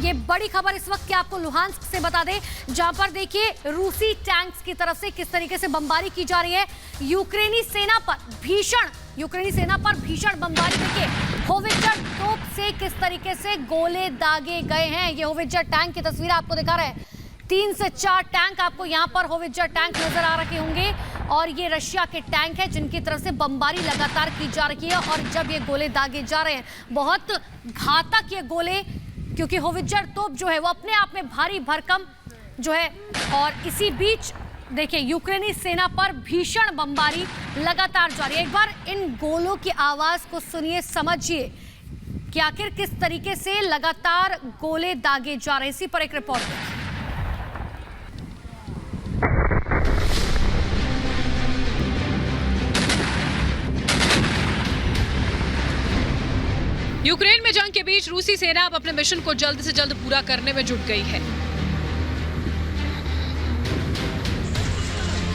ये बड़ी खबर इस वक्त की आपको लुहांस्क से बता दें, जहां पर देखिए रूसी टैंक्स की तरफ से किस तरीके से बमबारी की जा रही है। यूक्रेनी सेना पर भीषण बमबारी। देखिए होवित्जर तोप से किस तरीके से गोले दागे गए हैं। ये होवित्जर टैंक की तस्वीर आपको दिखा रहे हैं। 3 से 4 टैंक आपको यहाँ पर होवित्जर टैंक नजर आ रखे होंगे और ये रशिया के टैंक है जिनकी तरफ से बमबारी लगातार की जा रही है। और जब ये गोले दागे जा रहे हैं, बहुत घातक ये गोले, क्योंकि होवित्जर तोप जो है वो अपने आप में भारी भरकम जो है। और इसी बीच देखिए यूक्रेनी सेना पर भीषण बमबारी लगातार जारी है। एक बार इन गोलों की आवाज को सुनिए, समझिए कि आखिर किस तरीके से लगातार गोले दागे जा रहे हैं। इसी पर एक रिपोर्ट है। यूक्रेन में जंग के बीच रूसी सेना अब अपने मिशन को जल्द से जल्द पूरा करने में जुट गई है।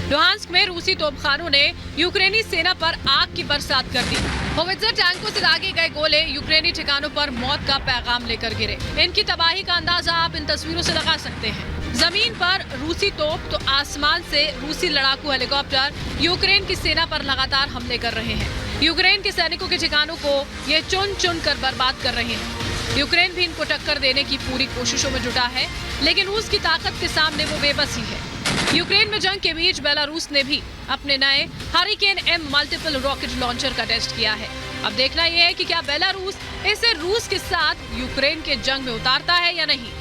लुहांस्क में रूसी तोपखानों ने यूक्रेनी सेना पर आग की बरसात कर दी। होवित्जर टैंकों से दागे गए गोले यूक्रेनी ठिकानों पर मौत का पैगाम लेकर गिरे। इनकी तबाही का अंदाजा आप इन तस्वीरों से लगा सकते हैं। जमीन पर रूसी तोप तो आसमान से रूसी लड़ाकू हेलीकॉप्टर यूक्रेन की सेना पर लगातार हमले कर रहे हैं। यूक्रेन के सैनिकों के ठिकानों को ये चुन चुन कर बर्बाद कर रहे हैं। यूक्रेन भी इनको टक्कर देने की पूरी कोशिशों में जुटा है, लेकिन रूस की ताकत के सामने वो बेबस ही है। यूक्रेन में जंग के बीच बेलारूस ने भी अपने नए hurricane M multiple rocket launcher का टेस्ट किया है। अब देखना यह है कि क्या बेलारूस इसे रूस के साथ यूक्रेन के जंग में उतारता है या नहीं।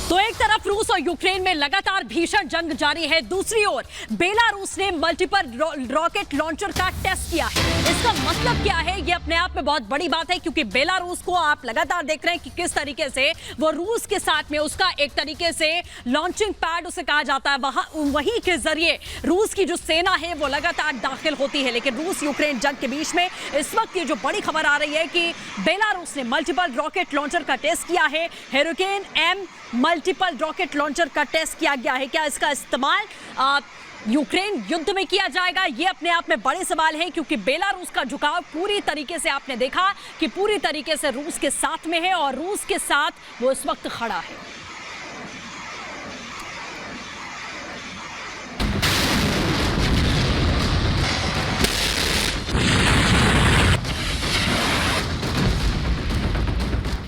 तो एक तरफ रूस और यूक्रेन में लगातार भीषण जंग जारी है, दूसरी ओर बेलारूस ने मल्टीपल रॉकेट लॉन्चर का टेस्ट किया है। इसका मतलब क्या है? ये अपने आप में बहुत बड़ी बात है, क्योंकि बेलारूस को आप लगातार देख रहे हैं कि किस तरीके से वो रूस के साथ में उसका एक तरीके से लॉन्चिंग पैड उसे कहा जाता है, वहीं के जरिए रूस की जो सेना है वो लगातार दाखिल होती है। लेकिन रूस यूक्रेन जंग के बीच में इस वक्त ये जो बड़ी खबर आ रही है कि बेलारूस ने मल्टीपल रॉकेट लॉन्चर का टेस्ट किया है। Hurricane M multiple rocket launcher का टेस्ट किया गया है। क्या इसका इस्तेमाल यूक्रेन युद्ध में किया जाएगा? ये अपने आप में बड़े सवाल है, क्योंकि बेलारूस का झुकाव पूरी तरीके से आपने देखा कि पूरी तरीके से रूस के साथ में है और रूस के साथ वो इस वक्त खड़ा है।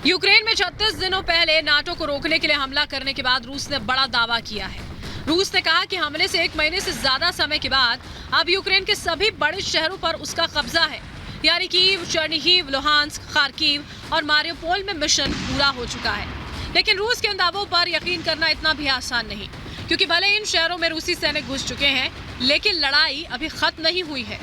यूक्रेन में 36 दिनों पहले नाटो को रोकने के लिए हमला करने के बाद रूस ने बड़ा दावा किया है। रूस ने कहा कि हमले से 1 महीने से ज्यादा समय के बाद अब यूक्रेन के सभी बड़े शहरों पर उसका कब्जा है, यानी कीव, चर्निहिव, लुहांस्क, खार्किव और मारियोपोल में मिशन पूरा हो चुका है। लेकिन रूस के इन दावों पर यकीन करना इतना भी आसान नहीं, क्योंकि भले इन शहरों में रूसी सैनिक घुस चुके हैं, लेकिन लड़ाई अभी खत्म नहीं हुई है।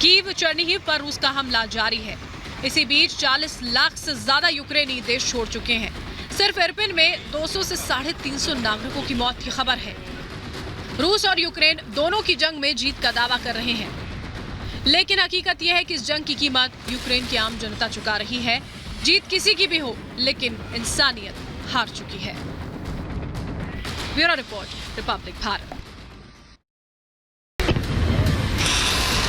कीव, चर्निहिव पर रूस का हमला जारी है। इसी बीच 40 लाख से ज्यादा यूक्रेनी देश छोड़ चुके हैं। सिर्फ इरपिन में 200 से 350 नागरिकों की मौत की खबर है। रूस और यूक्रेन दोनों की जंग में जीत का दावा कर रहे हैं, लेकिन हकीकत यह है कि इस जंग की कीमत यूक्रेन की आम जनता चुका रही है। जीत किसी की भी हो, लेकिन इंसानियत हार चुकी है। Bureau report, Republic Bharat.